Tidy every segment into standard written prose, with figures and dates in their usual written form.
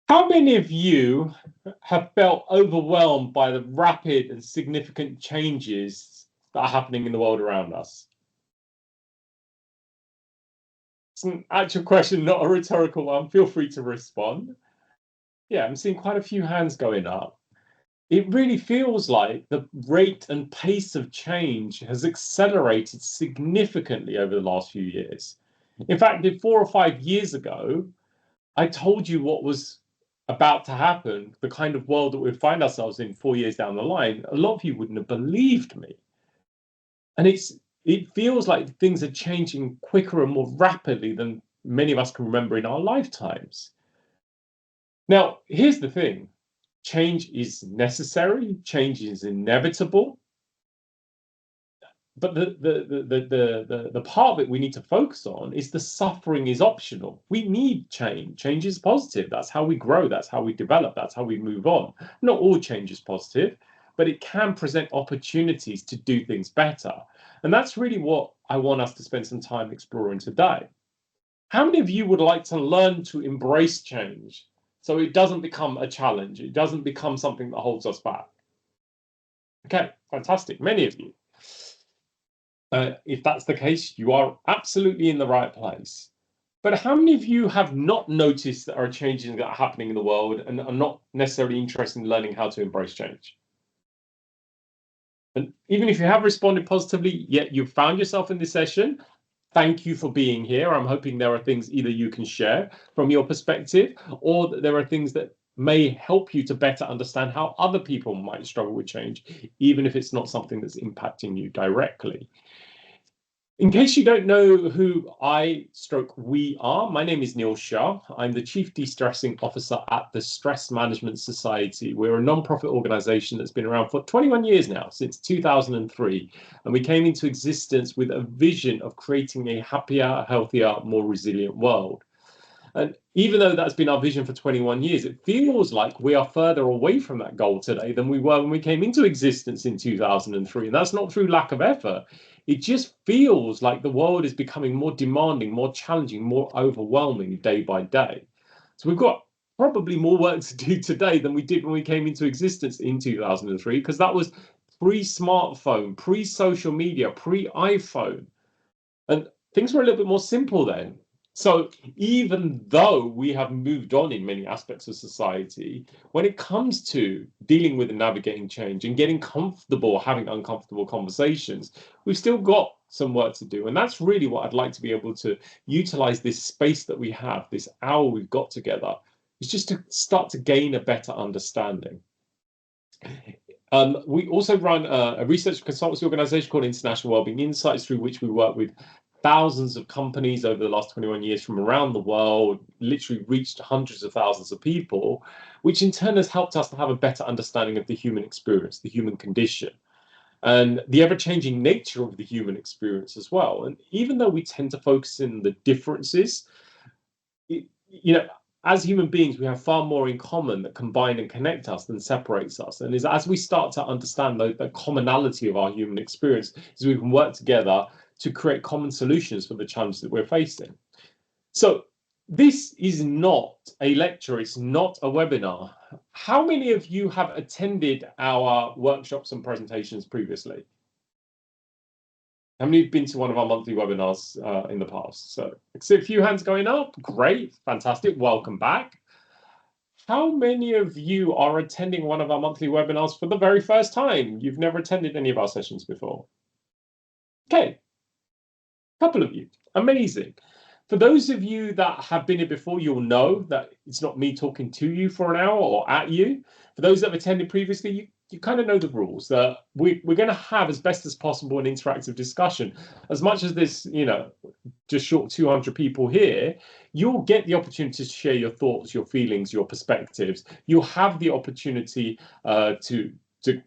How many of you have felt overwhelmed by the rapid and significant changes that are happening in the world around us? It's an actual question, not a rhetorical one. Feel free to respond. Yeah, I'm seeing quite a few hands going up. It really feels like the rate and pace of change has accelerated significantly over the last few years. In fact, if 4 or 5 years ago, I told you what was about to happen, the kind of world that we find ourselves in 4 years down the line, a lot of you wouldn't have believed me. And it feels like things are changing quicker and more rapidly than many of us can remember in our lifetimes. Now, here's the thing. Change is necessary, change is inevitable, but the part of it we need to focus on is the suffering is optional. We need change. Change is positive. That's how we grow. That's how we develop. That's how we move on. Not all change is positive, but it can present opportunities to do things better. And that's really what I want us to spend some time exploring today. How many of you would like to learn to embrace change so it doesn't become a challenge? It doesn't become something that holds us back. Okay, fantastic. Many of you. If that's the case, you are absolutely in the right place. But how many of you have not noticed that are changes that are happening in the world and are not necessarily interested in learning how to embrace change? And even if you have responded positively, yet you've found yourself in this session, thank you for being here. I'm hoping there are things either you can share from your perspective, or that there are things that may help you to better understand how other people might struggle with change, even if it's not something that's impacting you directly. In case you don't know who we are, my name is Neil Shah. I'm the Chief De-Stressing Officer at the Stress Management Society. We're a non-profit organization that's been around for 21 years now, since 2003. And we came into existence with a vision of creating a happier, healthier, more resilient world. And even though that's been our vision for 21 years, it feels like we are further away from that goal today than we were when we came into existence in 2003. And that's not through lack of effort. It just feels like the world is becoming more demanding, more challenging, more overwhelming day by day. So we've got probably more work to do today than we did when we came into existence in 2003, because that was pre-smartphone, pre-social media, pre-iPhone. And things were a little bit more simple then. So even though we have moved on in many aspects of society, when it comes to dealing with and navigating change and getting comfortable having uncomfortable conversations, we've still got some work to do. And that's really what I'd like to be able to utilize this space that we have, this hour we've got together, is just to start to gain a better understanding. We also run a research consultancy organization called International Wellbeing Insights, through which we work with thousands of companies over the last 21 years from around the world, literally reached hundreds of thousands of people, which in turn has helped us to have a better understanding of the human experience, the human condition, and the ever-changing nature of the human experience as well. And even though we tend to focus in the differences, as human beings, we have far more in common that combine and connect us than separates us. And as we start to understand the commonality of our human experience, is we can work together to create common solutions for the challenges that we're facing. So this is not a lecture, it's not a webinar. How many of you have attended our workshops and presentations previously? How many have been to one of our monthly webinars in the past? So I see a few hands going up. Great, fantastic, welcome back. How many of you are attending one of our monthly webinars for the very first time? You've never attended any of our sessions before. Okay, a couple of you, amazing. For those of you that have been here before, you'll know that it's not me talking to you for an hour or at you. For those that have attended previously, you kind of know the rules, that we're going to have, as best as possible, an interactive discussion. As much as there's, just short 200 people here, you'll get the opportunity to share your thoughts, your feelings, your perspectives. You'll have the opportunity to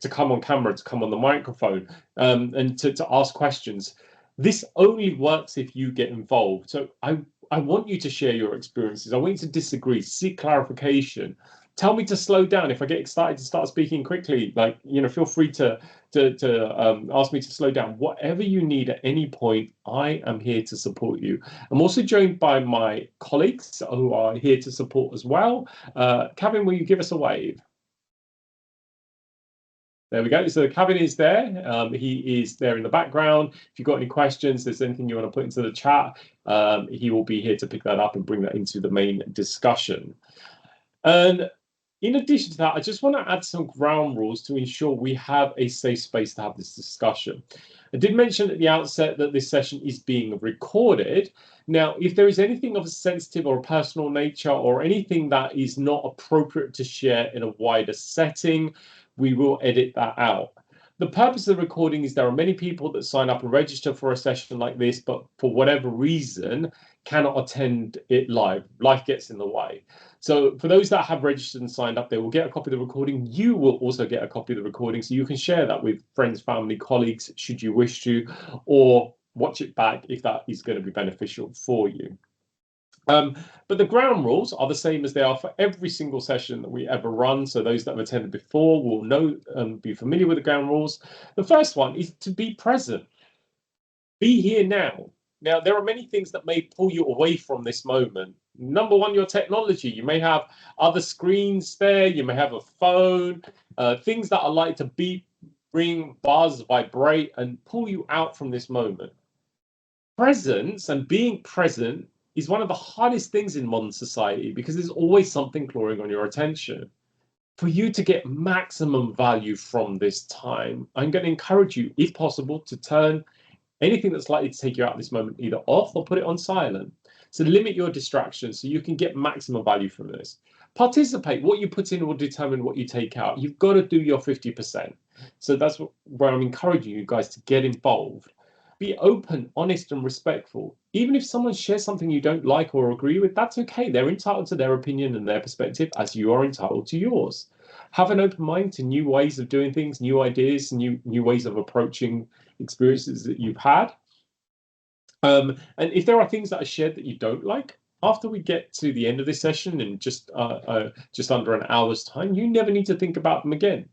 come on camera, to come on the microphone, and to ask questions. This only works if you get involved. So I want you to share your experiences. I want you to disagree, seek clarification, Tell me to slow down if I get excited to start speaking quickly. Like, feel free to ask me to slow down. Whatever you need at any point, I am here to support you. I'm also joined by my colleagues who are here to support as well. Kevin, will you give us a wave? There we go. So Kevin is there. He is there in the background. If you've got any questions, there's anything you want to put into the chat, he will be here to pick that up and bring that into the main discussion. And in addition to that, I just want to add some ground rules to ensure we have a safe space to have this discussion. I did mention at the outset that this session is being recorded. Now, if there is anything of a sensitive or a personal nature or anything that is not appropriate to share in a wider setting, we will edit that out. The purpose of the recording is there are many people that sign up and register for a session like this, but for whatever reason, cannot attend it live. Life gets in the way. So for those that have registered and signed up, they will get a copy of the recording. You will also get a copy of the recording, so you can share that with friends, family, colleagues, should you wish to, or watch it back if that is going to be beneficial for you. But the ground rules are the same as they are for every single session that we ever run. So those that have attended before will know and be familiar with the ground rules. The first one is to be present. Be here now. Now, there are many things that may pull you away from this moment. Number one, your technology. You may have other screens there. You may have a phone, things that are like to beep, ring, buzz, vibrate, and pull you out from this moment. Presence and being present is one of the hardest things in modern society because there's always something clawing on your attention. For you to get maximum value from this time, I'm going to encourage you, if possible, to turn anything that's likely to take you out of this moment either off or put it on silent. So limit your distractions so you can get maximum value from this. Participate. What you put in will determine what you take out. You've got to do your 50%. So that's where I'm encouraging you guys to get involved. Be open, honest, and respectful. Even if someone shares something you don't like or agree with, that's okay. They're entitled to their opinion and their perspective as you are entitled to yours. Have an open mind to new ways of doing things, new ideas, new ways of approaching experiences that you've had. And if there are things that are shared that you don't like, after we get to the end of this session in just under an hour's time, you never need to think about them again.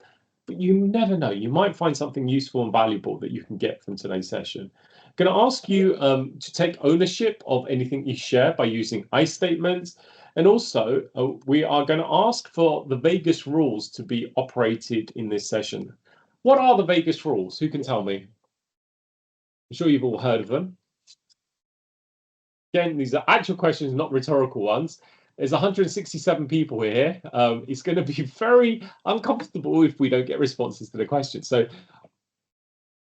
But you never know. You might find something useful and valuable that you can get from today's session. I'm going to ask you to take ownership of anything you share by using I statements. And also, we are going to ask for the Vegas rules to be operated in this session. What are the Vegas rules? Who can tell me? I'm sure you've all heard of them. Again, these are actual questions, not rhetorical ones. There's 167 people here. It's going to be very uncomfortable if we don't get responses to the questions. So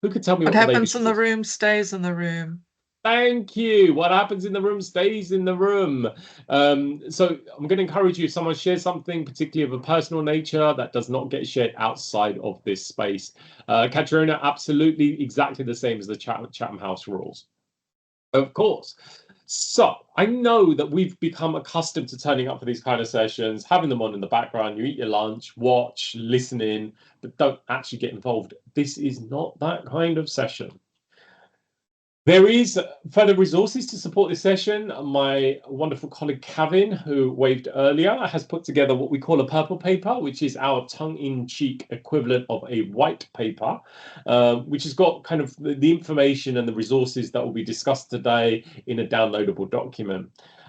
who could tell me what happens in the room stays in the room? Thank you. What happens in the room stays in the room. So I'm going to encourage you, if someone shares something particularly of a personal nature, that does not get shared outside of this space. Katrina, absolutely exactly the same as the Chatham House rules. Of course. So I know that we've become accustomed to turning up for these kind of sessions, having them on in the background. You eat your lunch, watch, listen in, but don't actually get involved. This is not that kind of session. There is further resources to support this session. My wonderful colleague Kevin, who waved earlier, has put together what we call a purple paper, which is our tongue-in-cheek equivalent of a white paper, which has got kind of the information and the resources that will be discussed today in a downloadable document.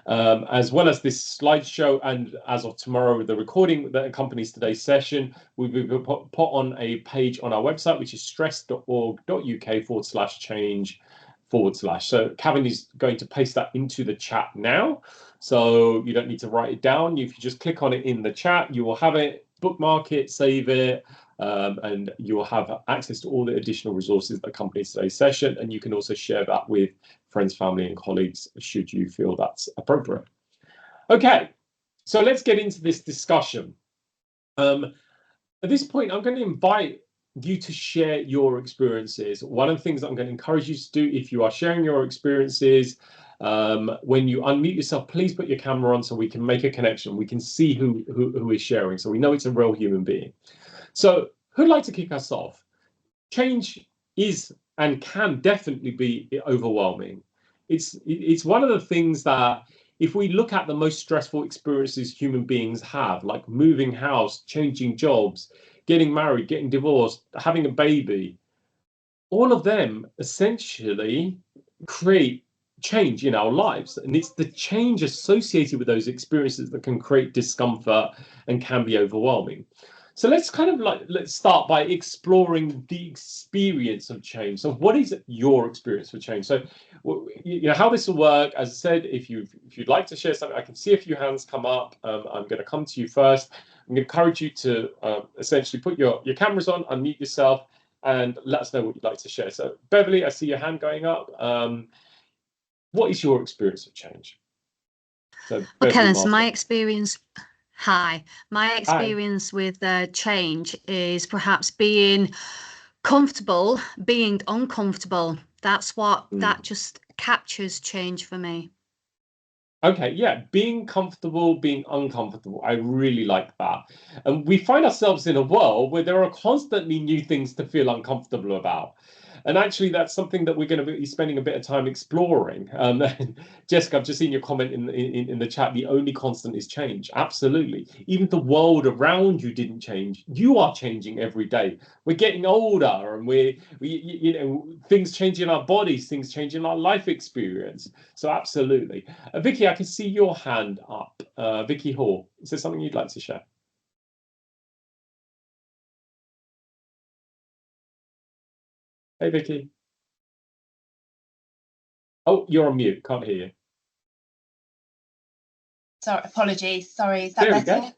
As well as this slideshow, and as of tomorrow, the recording that accompanies today's session will be put on a page on our website, which is stress.org.uk/change/. So Kevin is going to paste that into the chat now. So you don't need to write it down. If you just click on it in the chat, you will have it, bookmark it, save it, and you will have access to all the additional resources that accompany today's session. And you can also share that with friends, family, and colleagues, should you feel that's appropriate. Okay, so let's get into this discussion. At this point, I'm going to invite you to share your experiences. One of the things that I'm going to encourage you to do, if you are sharing your experiences, when you unmute yourself, please put your camera on so we can make a connection. We can see who is sharing, so we know it's a real human being. So who'd like to kick us off? Change is and can definitely be overwhelming. It's one of the things that if we look at the most stressful experiences human beings have, like moving house, changing jobs, getting married, getting divorced, having a baby, all of them essentially create change in our lives. And it's the change associated with those experiences that can create discomfort and can be overwhelming. So let's let's start by exploring the experience of change. So what is your experience for change? So how this will work, as I said, if you'd like to share something, I can see a few hands come up. I'm going to come to you first. I'm going to encourage you to essentially put your cameras on, unmute yourself, and let us know what you'd like to share. So Beverly, I see your hand going up. What is your experience of change? So Beverly, so my experience, my experience with change is perhaps being comfortable, being uncomfortable. That's what that just captures change for me. Okay, yeah, being comfortable, being uncomfortable. I really like that. And we find ourselves in a world where there are constantly new things to feel uncomfortable about. And actually, that's something that we're going to be spending a bit of time exploring. Jessica, I've just seen your comment in the chat. The only constant is change. Absolutely. Even the world around you didn't change. You are changing every day. We're getting older, and things change in our bodies, things change in our life experience. So absolutely. Vicky, I can see your hand up. Vicky Hall, is there something you'd like to share? Hey, Vicky. Oh, you're on mute. Can't hear you. Sorry, apologies. Sorry, is that better?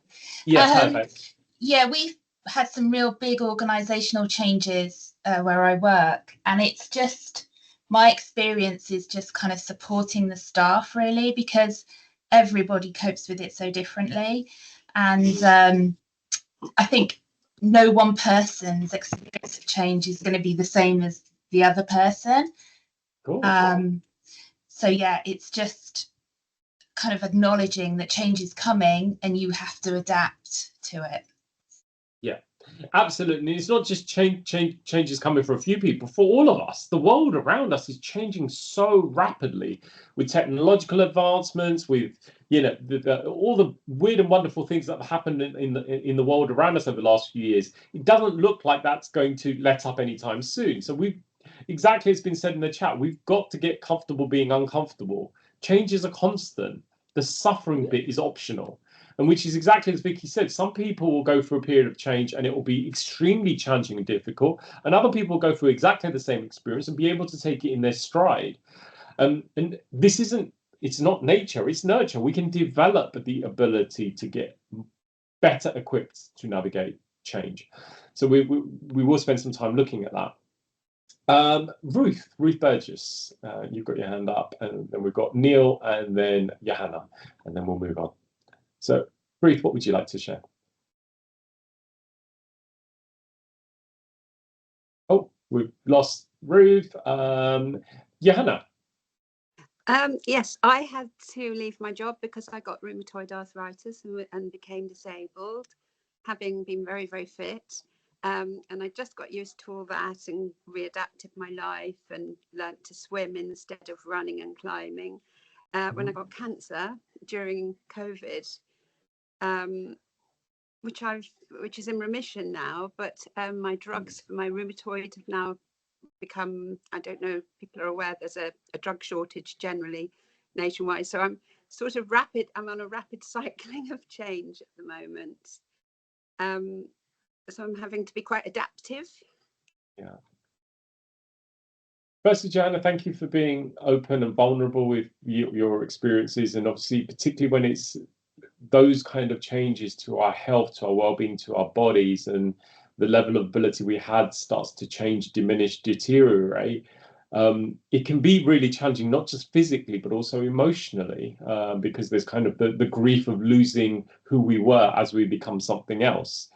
Yeah, perfect. Yeah, we've had some real big organisational changes where I work, and it's just my experience is just kind of supporting the staff really, because everybody copes with it so differently, and I think no one person's experience of change is going to be the same as the other person. Cool. So yeah, it's just kind of acknowledging that change is coming and you have to adapt to it. Yeah, absolutely. It's not just changes coming for a few people, for all of us. The world around us is changing so rapidly with technological advancements, with all the weird and wonderful things that have happened in the world around us over the last few years. It doesn't look like that's going to let up anytime soon. So exactly as been said in the chat, we've got to get comfortable being uncomfortable. Change is a constant. The suffering bit is optional. And which is exactly as Vicky said, some people will go through a period of change and it will be extremely challenging and difficult. And other people will go through exactly the same experience and be able to take it in their stride. And this it's not nature, it's nurture. We can develop the ability to get better equipped to navigate change. So we will spend some time looking at that. Ruth Burgess, you've got your hand up, and then we've got Neil and then Johanna, and then we'll move on. So, Ruth, what would you like to share? Oh, we've lost Ruth. Johanna. Yes, I had to leave my job because I got rheumatoid arthritis and became disabled, having been very, very fit. And I just got used to all that and readapted my life and learnt to swim instead of running and climbing. When I got cancer during COVID, which is in remission now, but my drugs for my rheumatoid have now become, I don't know, people are aware there's a drug shortage generally nationwide. So I'm on a rapid cycling of change at the moment. So I'm having to be quite adaptive. Yeah. Firstly, Johanna, thank you for being open and vulnerable with your experiences, and obviously, particularly when it's those kind of changes to our health, to our well-being, to our bodies, and the level of ability we had starts to change, diminish, deteriorate. It can be really challenging, not just physically, but also emotionally, because there's kind of the grief of losing who we were as we become something else.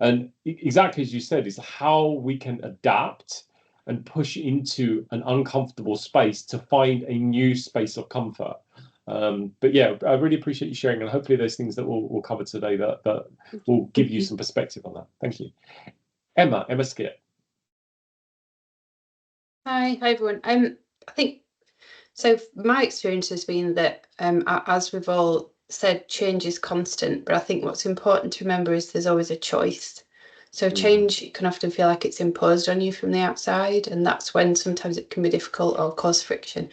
And exactly as you said, is how we can adapt and push into an uncomfortable space to find a new space of comfort. But yeah, I really appreciate you sharing, and hopefully there's things that we'll cover today that will give you some perspective on that. Thank you. Emma Skip. Hi everyone. I think So my experience has been that, as we've all said, change is constant. But I think what's important to remember is there's always a choice. So change can often feel like it's imposed on you from the outside, and that's when sometimes it can be difficult or cause friction.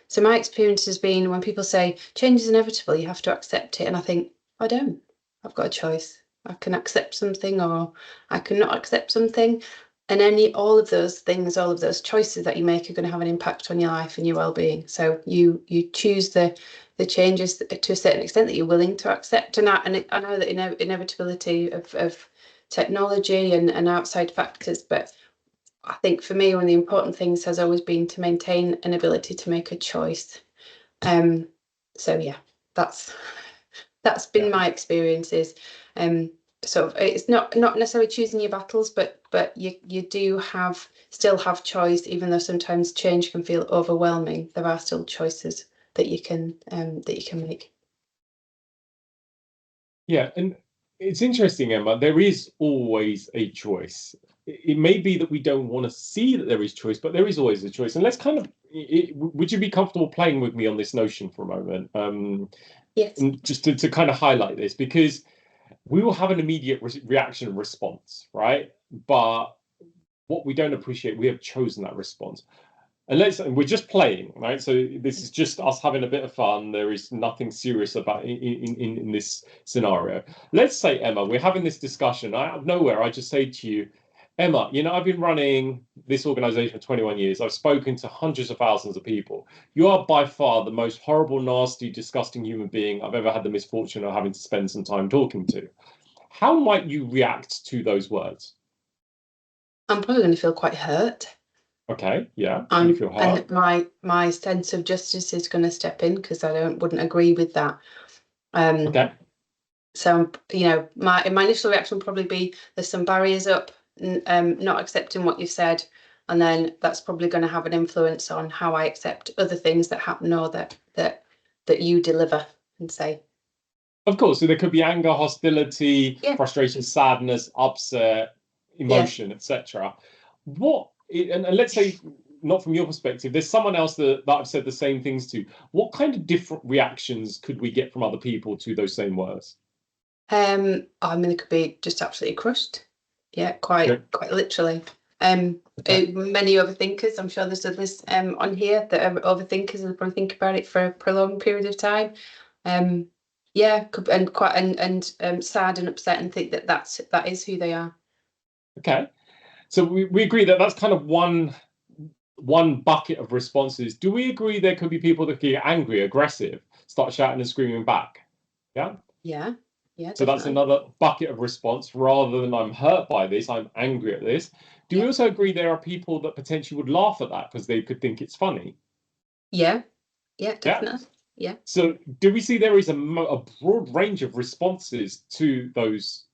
So my experience has been when people say change is inevitable, you have to accept it. And I think, I don't. I've got a choice. I can accept something or I can not accept something. And all of those things, all of those choices that you make are going to have an impact on your life and your well-being. So you choose the changes to a certain extent that you're willing to accept. And I know that inevitability of technology and outside factors, but I think for me, one of the important things has always been to maintain an ability to make a choice. So yeah, that's been my experiences. So it's not necessarily choosing your battles, but you do still have choice, even though sometimes change can feel overwhelming. There are still choices that you can make. Yeah, and it's interesting, Emma. There is always a choice. It may be that we don't want to see that there is choice, but there is always a choice. And let's kind of, would you be comfortable playing with me on this notion for a moment? Yes. And just to kind of highlight this, because we will have an immediate reaction and response, right? But what we don't appreciate, we have chosen that response. And we're just playing, right? So this is just us having a bit of fun. There is nothing serious about in this scenario. Let's say, Emma, we're having this discussion. Out of nowhere, I just say to you, Emma, I've been running this organization for 21 years. I've spoken to hundreds of thousands of people. You are by far the most horrible, nasty, disgusting human being I've ever had the misfortune of having to spend some time talking to. How might you react to those words? I'm probably going to feel quite hurt. Okay, yeah, you feel hurt. And my sense of justice is going to step in because I wouldn't agree with that. Okay. So my initial reaction would probably be there's some barriers up, not accepting what you've said, and then that's probably going to have an influence on how I accept other things that happen or that you deliver and say. Of course, so there could be anger, hostility, frustration, sadness, upset, emotion, etc. And let's say, not from your perspective, there's someone else that I've said the same things to. What kind of different reactions could we get from other people to those same words? I mean, it could be just absolutely crushed. Yeah, quite literally. Many overthinkers, I'm sure there's others on here that are overthinkers and probably think about it for a prolonged period of time. And sad and upset and think that is who they are. Okay, so we agree that that's kind of one bucket of responses. Do we agree there could be people that get angry, aggressive, start shouting and screaming back? Yeah. Yeah. So that's another bucket of response. Rather than I'm hurt by this, I'm angry at this. Do we also agree there are people that potentially would laugh at that because they could think it's funny? Yeah, definitely. Yeah. So do we see there is a broad range of responses to those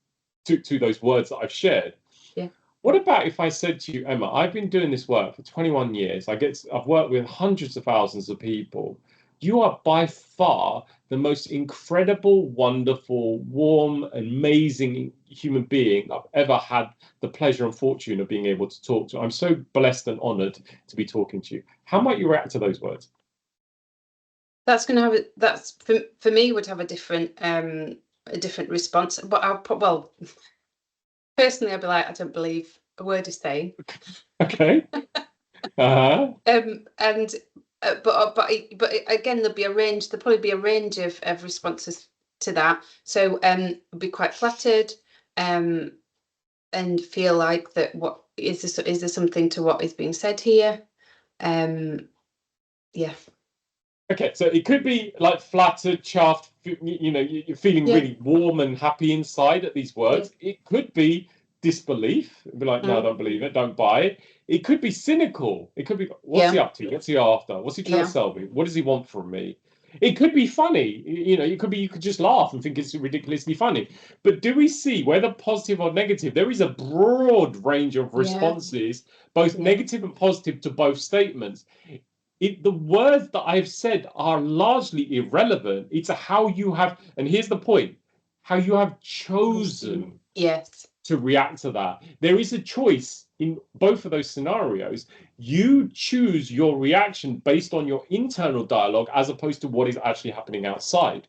words that I've shared? Yeah. What about if I said to you, Emma, I've been doing this work for 21 years. I've worked with hundreds of thousands of people. You are by far the most incredible, wonderful, warm, amazing human being I've ever had the pleasure and fortune of being able to talk to. I'm so blessed and honored to be talking to you. How might you react to those words? That's going to have for me would have a different response. But personally, I'd be like, I don't believe a word he's saying. Okay. Uh-huh. But again, there'll probably be a range of responses to that. So be quite flattered, and feel like that. What is this? Is there something to what is being said here? Yeah. Okay, so it could be like flattered, chuffed, you're feeling really warm and happy inside at these words. Yeah. It could be disbelief, be like, no, I don't believe it, don't buy it. It could be cynical. It could be, what's he up to? What's he after? What's he trying to sell me? What does he want from me? It could be funny. It could be you could just laugh and think it's ridiculously funny. But do we see, whether positive or negative, there is a broad range of responses, both negative and positive to both statements. The words that I've said are largely irrelevant. It's how you have, and here's the point, how you have chosen to react to that. There is a choice in both of those scenarios. You choose your reaction based on your internal dialogue as opposed to what is actually happening outside.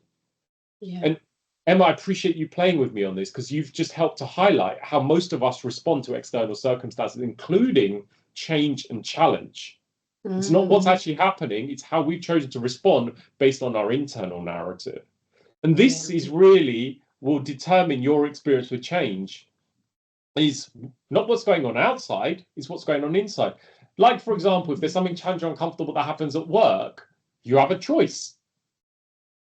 Yeah. And Emma, I appreciate you playing with me on this, because you've just helped to highlight how most of us respond to external circumstances, including change and challenge. It's not what's actually happening, it's how we've chosen to respond based on our internal narrative. And this is really will determine your experience with change. Is not what's going on outside, it's what's going on inside. Like, for example, if there's something challenging or uncomfortable that happens at work, you have a choice,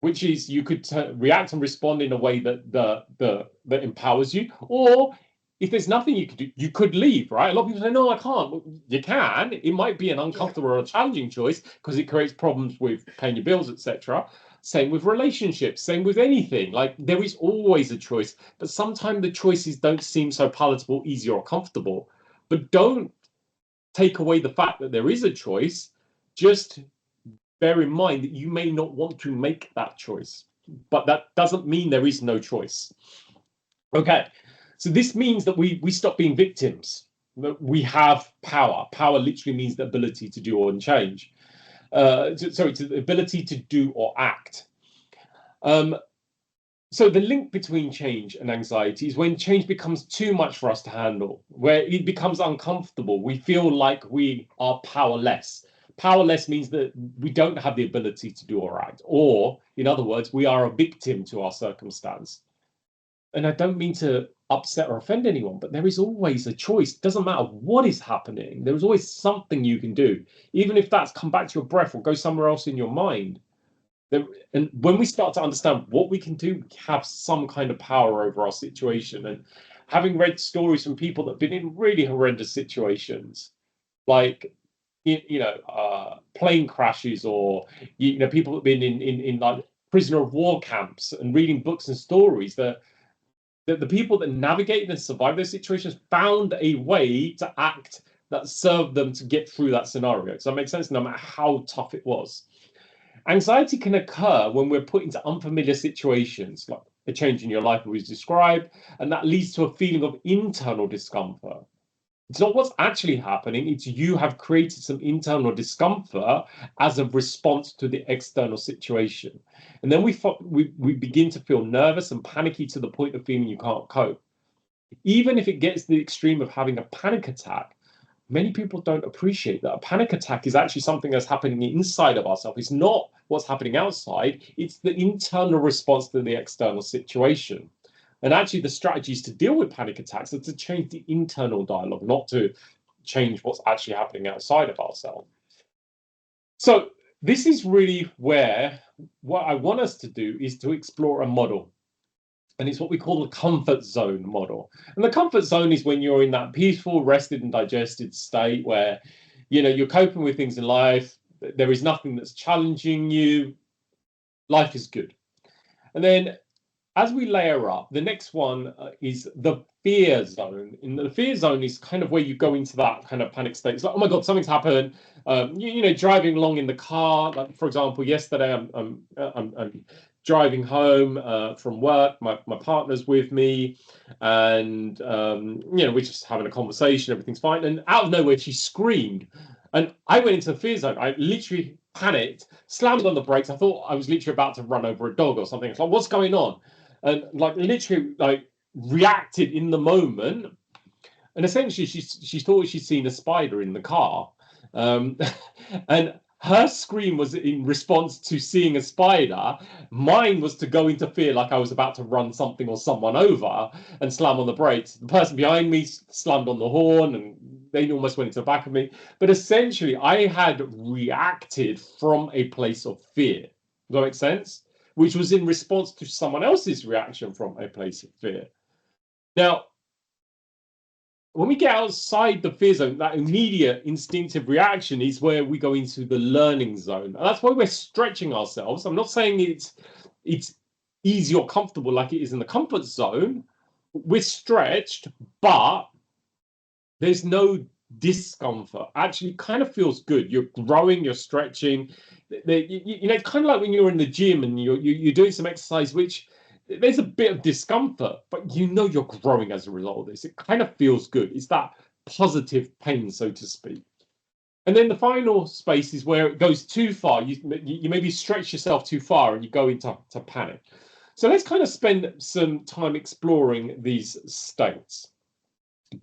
which is you could react and respond in a way that empowers you, or if there's nothing you could do, you could leave, right? A lot of people say, no, I can't. Well, you can. It might be an uncomfortable or a challenging choice because it creates problems with paying your bills, etc. Same with relationships, same with anything. Like, there is always a choice, but sometimes the choices don't seem so palatable, easy, or comfortable. But don't take away the fact that there is a choice. Just bear in mind that you may not want to make that choice, but that doesn't mean there is no choice. Okay, so this means that we stop being victims, that we have power. Power literally means the ability to do or change. The ability to do or act. So the link between change and anxiety is when change becomes too much for us to handle, where it becomes uncomfortable. We feel like we are powerless. Powerless means that we don't have the ability to do or act, or in other words, we are a victim to our circumstance. And I don't mean to upset or offend anyone, but there is always a choice. It doesn't matter what is happening. There is always something you can do, even if that's come back to your breath or go somewhere else in your mind. And when we start to understand what we can do, we have some kind of power over our situation. And having read stories from people that have been in really horrendous situations, like plane crashes, or people that have been in like prisoner of war camps, and reading books and stories that the people that navigated and survived those situations found a way to act that served them to get through that scenario. Does that make sense? No matter how tough it was. Anxiety can occur when we're put into unfamiliar situations, like a change in your life we described, and that leads to a feeling of internal discomfort. It's not what's actually happening, it's you have created some internal discomfort as a response to the external situation. And then we begin to feel nervous and panicky to the point of feeling you can't cope. Even if it gets to the extreme of having a panic attack, many people don't appreciate that a panic attack is actually something that's happening inside of ourselves. It's not what's happening outside, it's the internal response to the external situation. And actually, the strategies to deal with panic attacks are to change the internal dialogue, not to change what's actually happening outside of ourselves. So this is really where what I want us to do is to explore a model. And it's what we call the comfort zone model. And the comfort zone is when you're in that peaceful, rested and digested state where, you're coping with things in life. There is nothing that's challenging you. Life is good. And then as we layer up, the next one is the fear zone. And the fear zone is kind of where you go into that kind of panic state. It's like, oh my God, something's happened. Driving along in the car. Like, for example, yesterday I'm driving home from work. My partner's with me, and we're just having a conversation. Everything's fine, and out of nowhere she screamed, and I went into the fear zone. I literally panicked, slammed on the brakes. I thought I was literally about to run over a dog or something. It's like, what's going on? And literally reacted in the moment. And essentially she thought she'd seen a spider in the car, and her scream was in response to seeing a spider. Mine was to go into fear, like I was about to run something or someone over, and slam on the brakes. The person behind me slammed on the horn, and they almost went into the back of me. But essentially, I had reacted from a place of fear. Does that make sense? Which was in response to someone else's reaction from a place of fear. Now, when we get outside the fear zone, that immediate instinctive reaction is where we go into the learning zone. And that's why we're stretching ourselves. I'm not saying it's easy or comfortable like it is in the comfort zone. We're stretched, but there's no discomfort. Actually, it kind of feels good. You're growing, you're stretching. It's kind of like when you're in the gym and you're doing some exercise, which there's a bit of discomfort, but you know you're growing as a result of this. It kind of feels good. It's that positive pain, so to speak. And then the final space is where it goes too far. You maybe stretch yourself too far and you go into panic. So let's kind of spend some time exploring these states,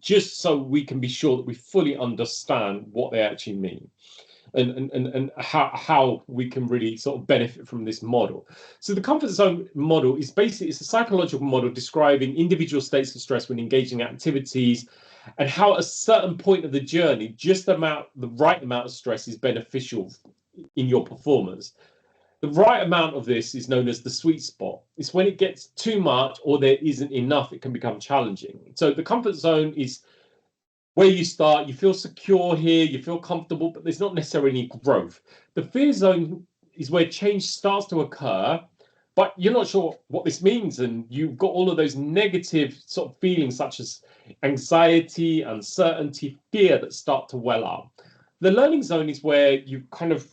just so we can be sure that we fully understand what they actually mean, and how we can really sort of benefit from this model. So the comfort zone model is basically, it's a psychological model describing individual states of stress when engaging in activities, and how at a certain point of the journey, just the right amount of stress is beneficial in your performance. The right amount of this is known as the sweet spot. It's when it gets too much or there isn't enough, it can become challenging. So the comfort zone is where you start, you feel secure here, you feel comfortable, but there's not necessarily any growth. The fear zone is where change starts to occur, but you're not sure what this means. And you've got all of those negative sort of feelings, such as anxiety, uncertainty, fear, that start to well up. The learning zone is where you kind of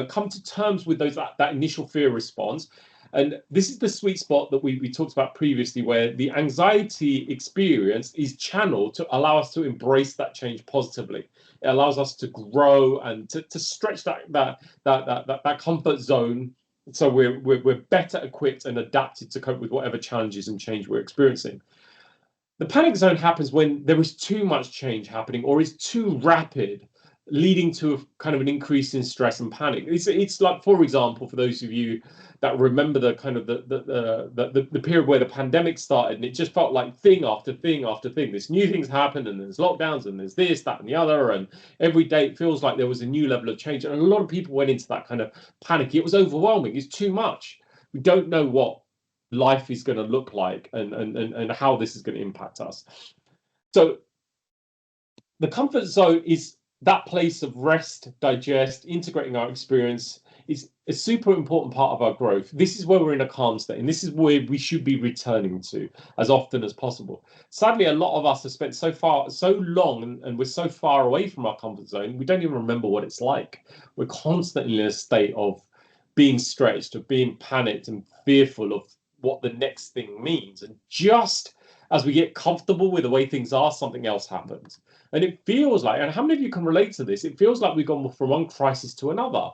come to terms with that initial fear response. And this is the sweet spot that we talked about previously, where the anxiety experience is channeled to allow us to embrace that change positively. It allows us to grow and to stretch that comfort zone, so we're better equipped and adapted to cope with whatever challenges and change we're experiencing. The panic zone happens when there is too much change happening or is too rapid, leading to a kind of an increase in stress and panic. It's like, for example, for those of you that remember the kind of the period where the pandemic started, and it just felt like thing after thing after thing. This new things happen, and there's lockdowns, and there's this, that, and the other, and every day it feels like there was a new level of change, and a lot of people went into that kind of panic. It was overwhelming. It's too much. We don't know what life is going to look like, and how this is going to impact us. So the comfort zone is that place of rest, digest, integrating our experience. Is a super important part of our growth. This is where we're in a calm state, and this is where we should be returning to as often as possible. Sadly, a lot of us have spent so long, and we're so far away from our comfort zone, we don't even remember what it's like. We're constantly in a state of being stretched, of being panicked and fearful of what the next thing means. And just as we get comfortable with the way things are, something else happens. And it feels like, and how many of you can relate to this? It feels like we've gone from one crisis to another.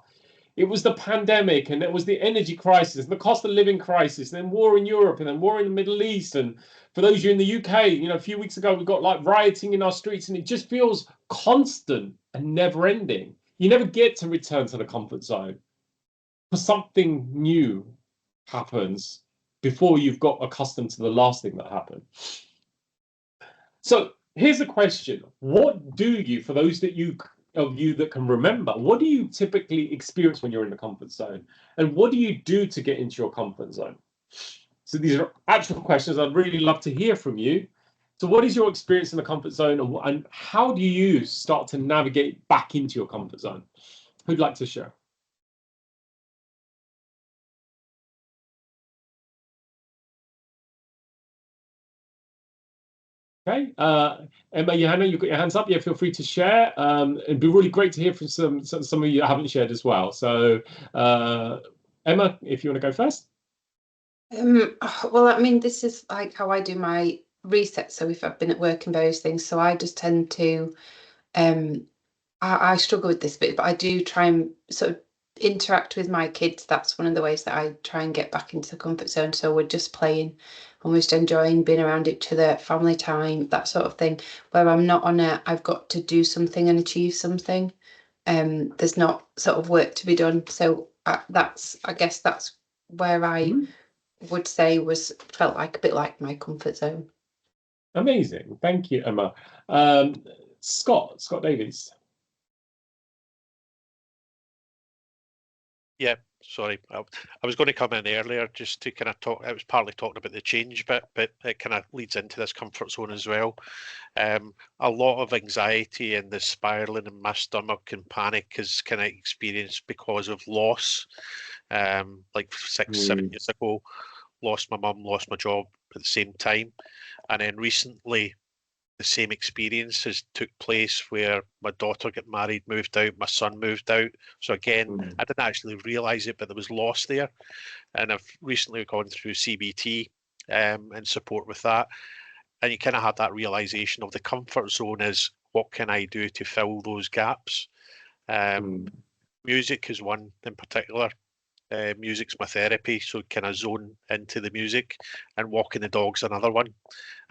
It was the pandemic, and it was the energy crisis, the cost of living crisis, and then war in Europe, and then war in the Middle East. And for those of you in the UK, a few weeks ago, we got like rioting in our streets, and it just feels constant and never ending. You never get to return to the comfort zone, because something new happens before you've got accustomed to the last thing that happened. So here's a question. What do you, for those of you that can remember, what do you typically experience when you're in the comfort zone? And what do you do to get into your comfort zone? So these are actual questions. I'd really love to hear from you. So what is your experience in the comfort zone, and how do you start to navigate back into your comfort zone? Who'd like to share? Okay, Emma, Johanna, you've got your hands up. Yeah, feel free to share. It'd be really great to hear from some of you that haven't shared as well. So, Emma, if you want to go first. Well, I mean, this is like how I do my reset. So if I've been at work and various things, so I just tend to, I struggle with this bit, but I do try and sort of interact with my kids. That's one of the ways that I try and get back into the comfort zone. So we're just playing, almost enjoying being around each other, family time, that sort of thing, where I'm not on I've got to do something and achieve something. There's not sort of work to be done. So I guess that's where I would say felt like a bit like my comfort zone. Amazing. Thank you, Emma. Scott Davies. Yeah, sorry. I was going to come in earlier just to kind of talk. I was partly talking about the change bit, but it kind of leads into this comfort zone as well. A lot of anxiety and the spiraling in my stomach and panic is kind of experienced because of loss. Like 6-7 years ago, lost my mum, lost my job at the same time, and then recently same experiences took place where my daughter got married, moved out, my son moved out. So again, I didn't actually realise it, but there was loss there. And I've recently gone through CBT and support with that. And you kind of have that realisation of the comfort zone is, what can I do to fill those gaps? Music is one in particular. Music's my therapy, so kind of zone into the music, and walking the dog's another one.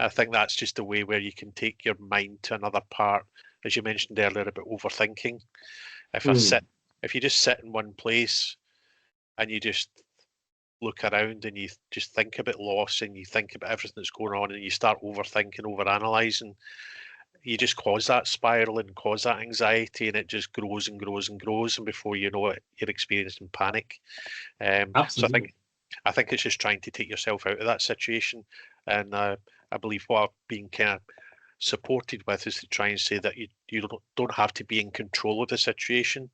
I think that's just a way where you can take your mind to another part, as you mentioned earlier about overthinking. If you just sit in one place and you just look around and you just think about loss and you think about everything that's going on and you start overthinking, overanalyzing, you just cause that spiral and cause that anxiety, and it just grows and grows and grows, and before you know it, you're experiencing panic. So I think it's just trying to take yourself out of that situation, and I believe what I've been kind of supported with is to try and say that you don't have to be in control of the situation,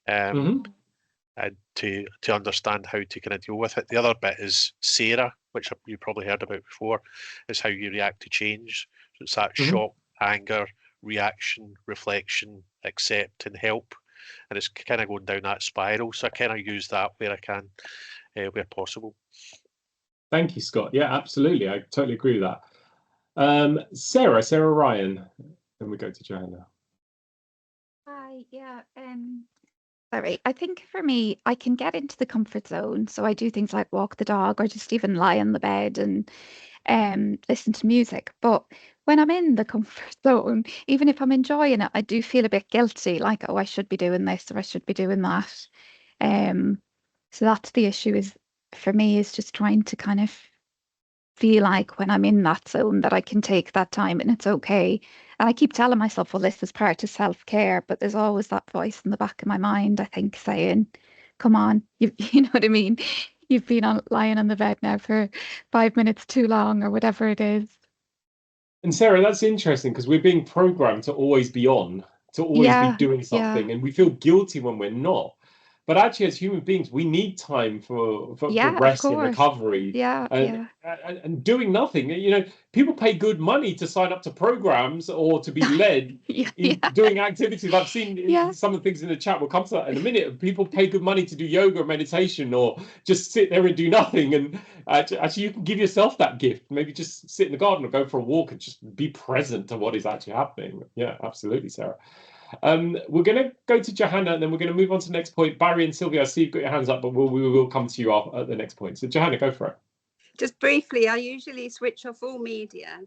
and to understand how to kind of deal with it. The other bit is Sarah, which you probably heard about before, is how you react to change. So it's that shock, anger, reaction, reflection, accept, and help, and it's kind of going down that spiral. So I kind of use that where I can, where possible. Thank you, Scott. Yeah, absolutely. I totally agree with that. Sarah Ryan. Then we go to Johanna. Hi, yeah. Sorry, I think for me, I can get into the comfort zone. So I do things like walk the dog or just even lie on the bed and listen to music. But when I'm in the comfort zone, even if I'm enjoying it, I do feel a bit guilty, like, oh, I should be doing this or I should be doing that. So that's the issue is for me is just trying to kind of feel like when I'm in that zone that I can take that time and it's okay. And I keep telling myself, well, this is part of self-care, but there's always that voice in the back of my mind, I think, saying, come on, you know what I mean? You've been lying on the bed now for 5 minutes too long or whatever it is. And Sarah, that's interesting because we're being programmed to always be on, to always be doing something, and we feel guilty when we're not. But actually, as human beings, we need time for rest and recovery. And doing nothing. You know, people pay good money to sign up to programs or to be led in doing activities. I've seen some of the things in the chat. We'll come to that in a minute. People pay good money to do yoga or meditation or just sit there and do nothing. And actually, you can give yourself that gift. Maybe just sit in the garden or go for a walk and just be present to what is actually happening. Yeah, absolutely, Sarah. We're going to go to Johanna, and then we're going to move on to the next point. Barry and Sylvia, I see you've got your hands up, but we will come to you at the next point. So Johanna, go for it. Just briefly, I usually switch off all media,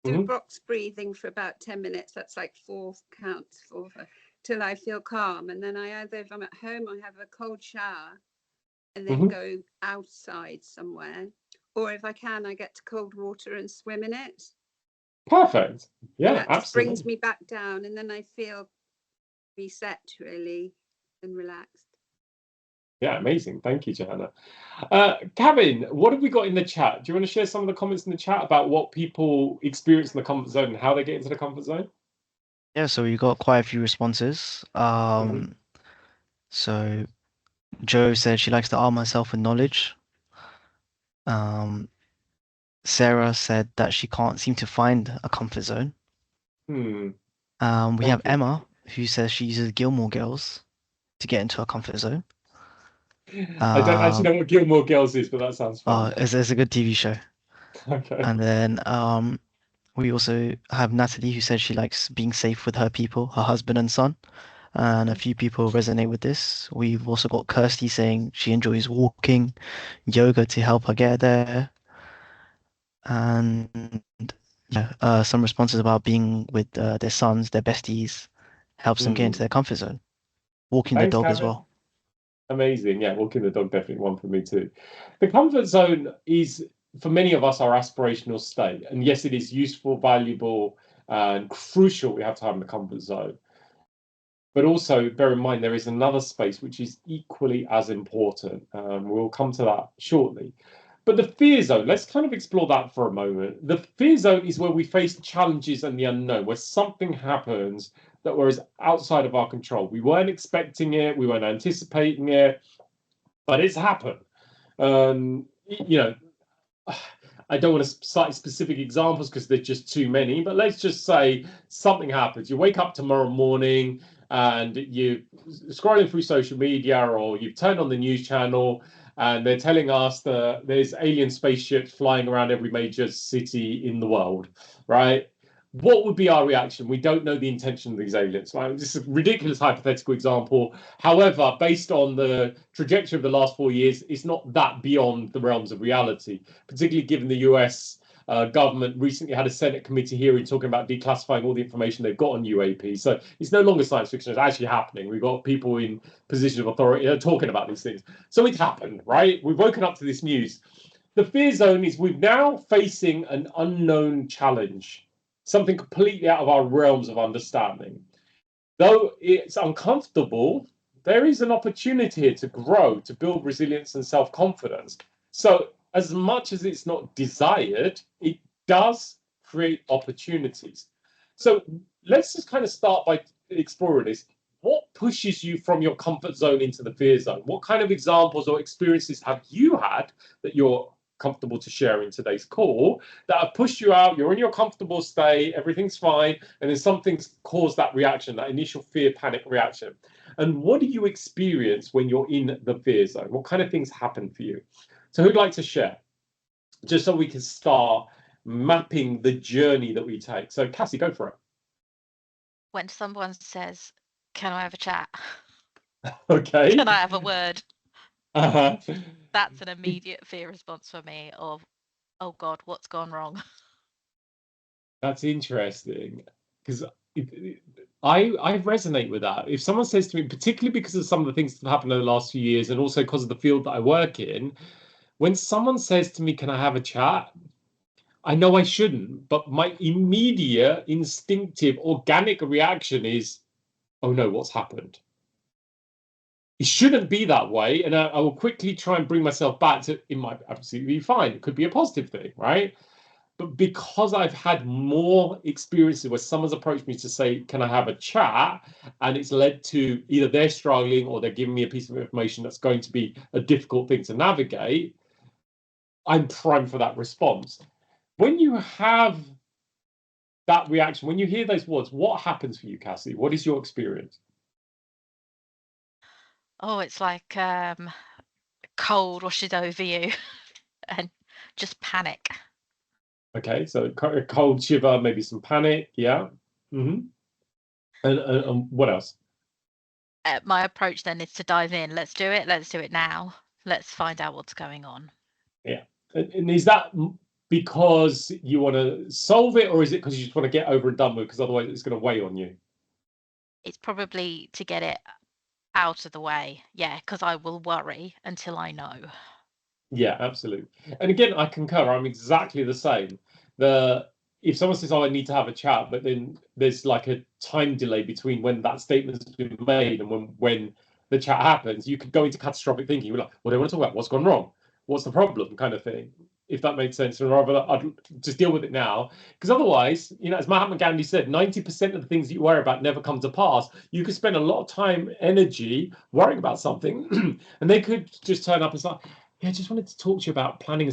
do box breathing for about 10 minutes. That's like 4 counts till I feel calm. And then if I'm at home, I have a cold shower and then go outside somewhere. Or if I can, I get to cold water and swim in it. Perfect. Yeah, that absolutely. just brings me back down, and then I feel reset really and relaxed. Yeah, amazing. Thank you, Johanna. Kevin, what have we got in the chat? Do you want to share some of the comments in the chat about what people experience in the comfort zone and how they get into the comfort zone? Yeah, so we got quite a few responses. So Jo said she likes to arm herself with knowledge. Sarah said that she can't seem to find a comfort zone. We have Emma, who says she uses Gilmore Girls to get into a comfort zone. I don't actually know what Gilmore Girls is, but that sounds fun. It's a good TV show. Okay. And then we also have Natalie, who says she likes being safe with her people, her husband and son. And a few people resonate with this. We've also got Kirsty saying she enjoys walking, yoga to help her get there. And some responses about being with their sons, their besties, helps them get into their comfort zone. Walking the dog as well. Amazing. Yeah, walking the dog, definitely one for me too. The comfort zone is, for many of us, our aspirational state. And yes, it is useful, valuable, and crucial we have to have in the comfort zone. But also bear in mind there is another space which is equally as important. We'll come to that shortly. But the fear zone, let's kind of explore that for a moment. The fear zone is where we face challenges and the unknown, where something happens that was outside of our control. We weren't expecting it, we weren't anticipating it, but it's happened. You know, I don't want to cite specific examples because there's just too many, but let's just say something happens. You wake up tomorrow morning and you're scrolling through social media, or you've turned on the news channel and they're telling us that there's alien spaceships flying around every major city in the world, right? What would be our reaction? We don't know the intention of these aliens. Right? This is a ridiculous hypothetical example. However, based on the trajectory of the last 4 years, it's not that beyond the realms of reality, particularly given the US government recently had a Senate committee hearing talking about declassifying all the information they've got on UAP. So it's no longer science fiction, it's actually happening. We've got people in positions of authority talking about these things. So it's happened, right? We've woken up to this news. The fear zone is we're now facing an unknown challenge, something completely out of our realms of understanding. Though it's uncomfortable, there is an opportunity here to grow, to build resilience and self-confidence. So as much as it's not desired, it does create opportunities. So let's just kind of start by exploring this. What pushes you from your comfort zone into the fear zone? What kind of examples or experiences have you had that you're comfortable to share in today's call that have pushed you out? You're in your comfortable state, everything's fine, and then something's caused that reaction, that initial fear panic reaction. And what do you experience when you're in the fear zone? What kind of things happen for you? So who'd like to share, just so we can start mapping the journey that we take? So Cassie, go for it. When someone says, can I have a chat? Okay. Can I have a word? Uh-huh. That's an immediate fear response for me of, oh God, what's gone wrong? That's interesting, because I resonate with that. If someone says to me, particularly because of some of the things that have happened over the last few years, and also because of the field that I work in, when someone says to me, can I have a chat? I know I shouldn't, but my immediate, instinctive, organic reaction is, oh no, what's happened? It shouldn't be that way. And I will quickly try and bring myself back to, it might absolutely be fine. It could be a positive thing, right? But because I've had more experiences where someone's approached me to say, can I have a chat? And it's led to either they're struggling or they're giving me a piece of information that's going to be a difficult thing to navigate, I'm primed for that response. When you have that reaction, when you hear those words, what happens for you, Cassie? What is your experience? Oh, it's like cold washes over you and just panic. Okay, so a cold shiver, maybe some panic, yeah. Mm-hmm. And what else? My approach then is to dive in. Let's do it. Let's do it now. Let's find out what's going on. Yeah. And is that because you want to solve it, or is it because you just want to get over and done with, because otherwise it's going to weigh on you? It's probably to get it out of the way. Yeah, because I will worry until I know. Yeah, absolutely. And again, I concur. I'm exactly the same. If someone says, "Oh, I need to have a chat," but then there's like a time delay between when that statement's been made and when the chat happens, you could go into catastrophic thinking. You're like, "What do I want to talk about? What's gone wrong? What's the problem?" kind of thing. If that makes sense, and rather I'd just deal with it now, because otherwise, as Mahatma Gandhi said, 90% of the things that you worry about never come to pass. You could spend a lot of time, energy worrying about something, and they could just turn up and say, yeah, I just wanted to talk to you about planning a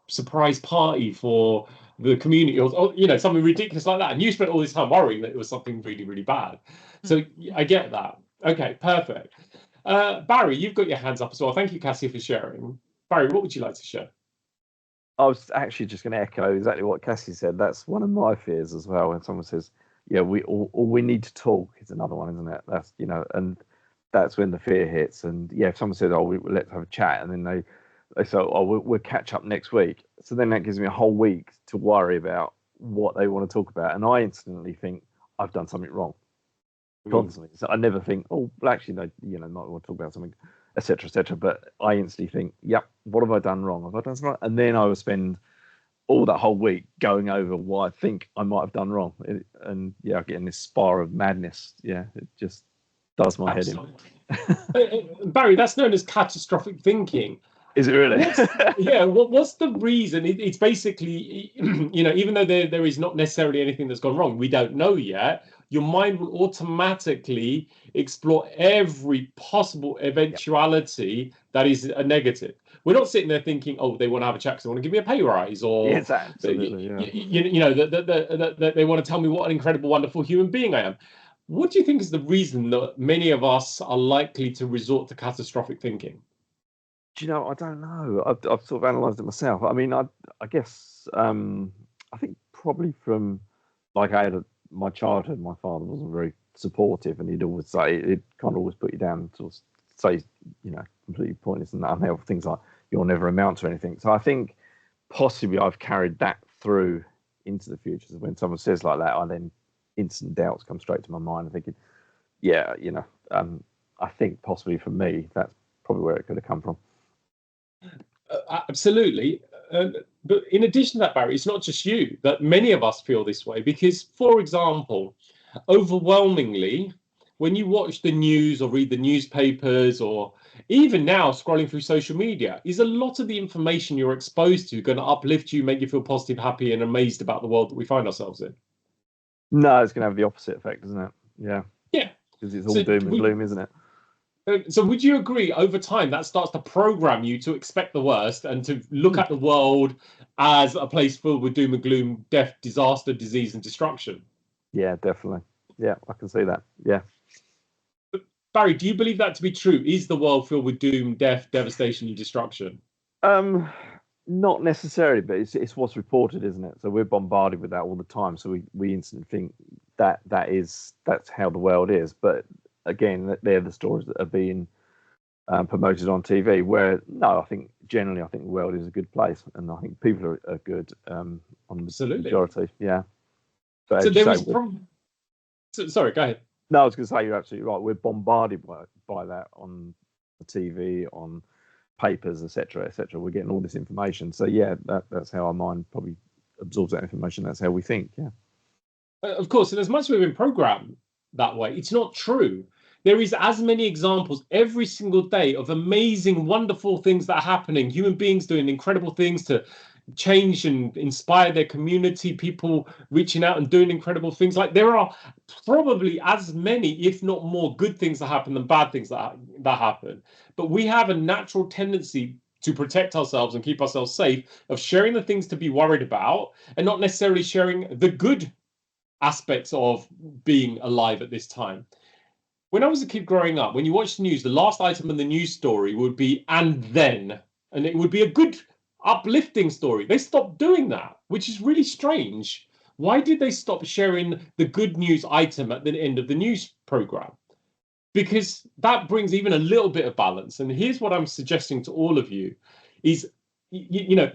surprise party for the community, or something ridiculous like that. And you spent all this time worrying that it was something really, really bad. So I get that. Okay, perfect. Barry, you've got your hands up as well. Thank you, Cassie, for sharing. Barry, what would you like to share? I was actually just going to echo exactly what Cassie said. That's one of my fears as well. When someone says, "Yeah, we need to talk," is another one, isn't it? That's and that's when the fear hits. And yeah, if someone said, "Oh, let's have a chat," and then they say, "Oh, we'll catch up next week," so then that gives me a whole week to worry about what they want to talk about, and I instantly think I've done something wrong. Constantly. So I never think, "Oh, well, actually, no, might want to talk about something," etc., etc. But I instantly think, "Yep, what have I done wrong? Have I done something wrong?" And then I will spend all that whole week going over what I think I might have done wrong, and yeah, I get in this spiral of madness. Yeah, it just does my head in. Barry, that's known as catastrophic thinking. Is it really? What's the reason? It's basically, even though there is not necessarily anything that's gone wrong, we don't know yet. Your mind will automatically explore every possible eventuality that is a negative. we're not sitting there thinking, oh, they want to have a chat because they want to give me a pay rise, or Yes, absolutely, yeah. you know that they want to tell me what an incredible, wonderful human being I am. What do you think is the reason that many of us are likely to resort to catastrophic thinking? Do you know? I don't know. I've sort of analysed it myself. I mean, I guess I think probably from like my childhood, my father wasn't very supportive, and he'd always say it kind of always put you down, sort of say, you know, completely pointless and unhelpful things like you'll never amount to anything. So I think possibly I've carried that through into the future. So when someone says like that, I then instant doubts come straight to my mind. I'm thinking, yeah, you know, I think possibly for me that's probably where it could have come from. Absolutely. But in addition to that, Barry, it's not just you, that many of us feel this way because, for example, overwhelmingly, when you watch the news or read the newspapers or even now scrolling through social media, is a lot of the information you're exposed to going to uplift you, make you feel positive, happy and amazed about the world that we find ourselves in? No, it's going to have the opposite effect, isn't it? Yeah. Yeah. Because it's all doom and gloom, isn't it? So would you agree over time that starts to program you to expect the worst and to look at the world as a place filled with doom and gloom, death, disaster, disease and destruction? Yeah, definitely. Yeah, I can see that. Yeah. But Barry, do you believe that to be true? Is the world filled with doom, death, devastation and destruction? Not necessarily, but it's what's reported, isn't it? So we're bombarded with that all the time. So we instantly think that's how the world is. But again, they're the stories that are being promoted on TV. Where no, I think generally, the world is a good place, and I think people are good on the majority. Yeah. But so there was sorry, go ahead. No, I was going to say you're absolutely right. We're bombarded by that on the TV, on papers, etc., etc. We're getting all this information. So yeah, that's how our mind probably absorbs that information. That's how we think. Yeah. Of course, and as much as we've been programmed that way, it's not true. There is as many examples every single day of amazing, wonderful things that are happening. Human beings doing incredible things to change and inspire their community, people reaching out and doing incredible things. Like there are probably as many, if not more, good things that happen than bad things that happen. But we have a natural tendency to protect ourselves and keep ourselves safe of sharing the things to be worried about and not necessarily sharing the good aspects of being alive at this time. When I was a kid growing up, when you watch the news, the last item in the news story would be "and then," and it would be a good uplifting story. They stopped doing that, which is really strange. Why did they stop sharing the good news item at the end of the news program? Because that brings even a little bit of balance. And here's what I'm suggesting to all of you is, you know,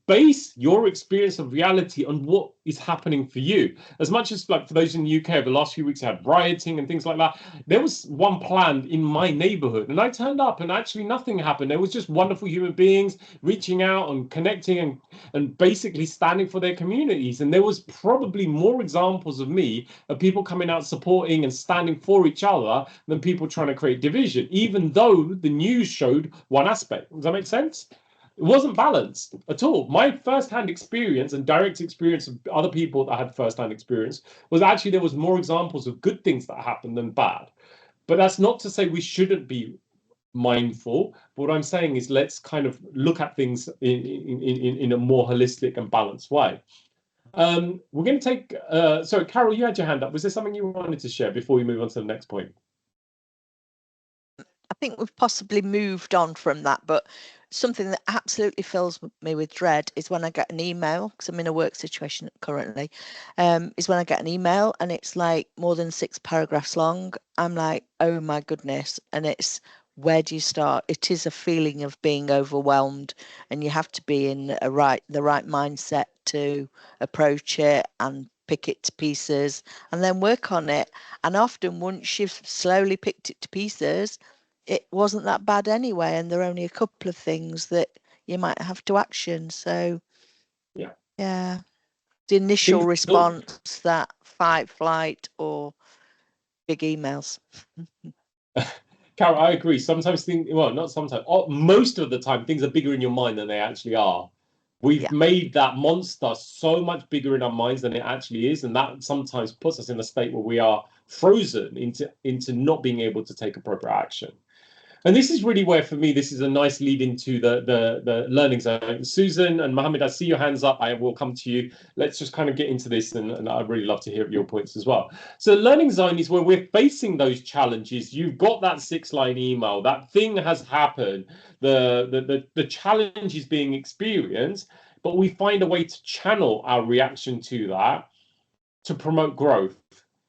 base your experience of reality on what is happening for you. As much as, like, for those in the UK, over the last few weeks, I had rioting and things like that. There was one planned in my neighborhood, and I turned up, and actually nothing happened. There was just wonderful human beings reaching out and connecting and basically standing for their communities. And there was probably more examples of me of people coming out supporting and standing for each other than people trying to create division, even though the news showed one aspect. Does that make sense? It wasn't balanced at all. My first-hand experience and direct experience of other people that had first-hand experience was actually there was more examples of good things that happened than bad. But that's not to say we shouldn't be mindful. What I'm saying is let's kind of look at things in a more holistic and balanced way. We're going to take... sorry, Carol, you had your hand up. Was there something you wanted to share before we move on to the next point? I think we've possibly moved on from that, but something that absolutely fills me with dread is when I get an email, because I'm in a work situation currently, is when I get an email and it's like more than 6 paragraphs long. I'm like, oh my goodness. And it's, where do you start? It is a feeling of being overwhelmed, and you have to be in the right mindset to approach it and pick it to pieces and then work on it. And often once you've slowly picked it to pieces, it wasn't that bad anyway, and there are only a couple of things that you might have to action. So yeah, the initial response, that fight, flight, or big emails. Carol, I agree. Sometimes not sometimes, most of the time, things are bigger in your mind than they actually are. We've made that monster so much bigger in our minds than it actually is, and that sometimes puts us in a state where we are frozen into not being able to take appropriate action. And this is really where, for me, this is a nice lead into the learning zone. Susan and Mohammed, I see your hands up. I will come to you. Let's just kind of get into this, and I'd really love to hear your points as well. So learning zone is where we're facing those challenges. You've got that 6-line email. That thing has happened. The challenge is being experienced, but we find a way to channel our reaction to that to promote growth.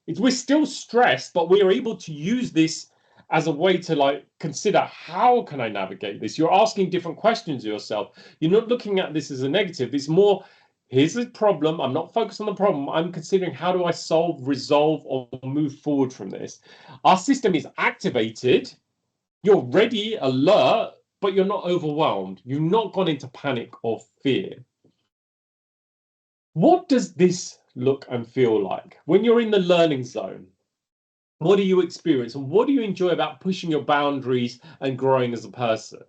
We're still stressed, but we are able to use this as a way to like consider, how can I navigate this? You're asking different questions of yourself. You're not looking at this as a negative. It's more, here's the problem. I'm not focused on the problem. I'm considering, how do I solve, resolve, or move forward from this? Our system is activated. You're ready, alert, but you're not overwhelmed. You've not gone into panic or fear. What does this look and feel like when you're in the learning zone? What do you experience, and what do you enjoy about pushing your boundaries and growing as a person?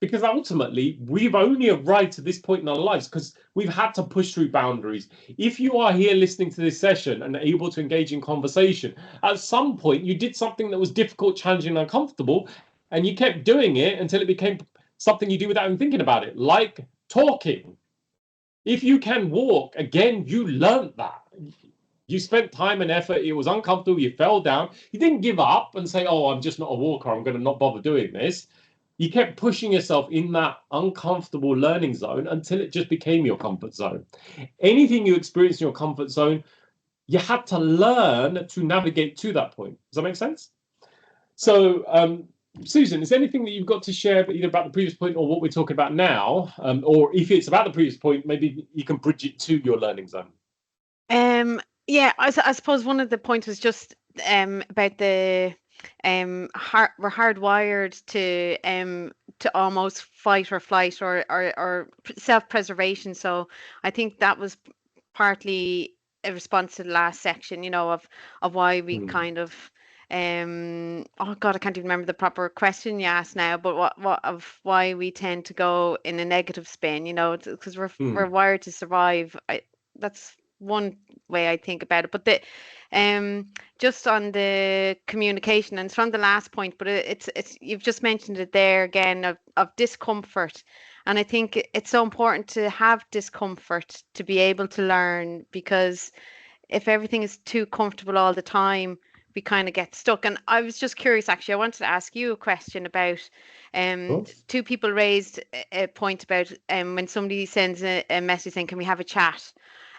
Because ultimately, we've only arrived to this point in our lives because we've had to push through boundaries. If you are here listening to this session and able to engage in conversation, at some point you did something that was difficult, challenging, and uncomfortable, and you kept doing it until it became something you do without even thinking about it, like talking. If you can walk, again, you learned that. You spent time and effort. It was uncomfortable. You fell down. You didn't give up and say, oh, I'm just not a walker. I'm going to not bother doing this. You kept pushing yourself in that uncomfortable learning zone until it just became your comfort zone. Anything you experience in your comfort zone, you had to learn to navigate to that point. Does that make sense? So, Susan, is there anything that you've got to share either about the previous point or what we're talking about now? Or if it's about the previous point, maybe you can bridge it to your learning zone. Yeah, I suppose one of the points was just about the we're hardwired to almost fight or flight or self-preservation. So I think that was partly a response to the last section, you know, of why we kind of oh God, I can't even remember the proper question you asked now, but what of why we tend to go in a negative spin, you know, because we're wired to survive. That's one way I think about it. But the just on the communication, and it's from the last point, but it's you've just mentioned it there again of discomfort. And I think it's so important to have discomfort to be able to learn, because if everything is too comfortable all the time, we kind of get stuck. And I was just curious, actually, I wanted to ask you a question about two people raised a point about when somebody sends a message saying, can we have a chat?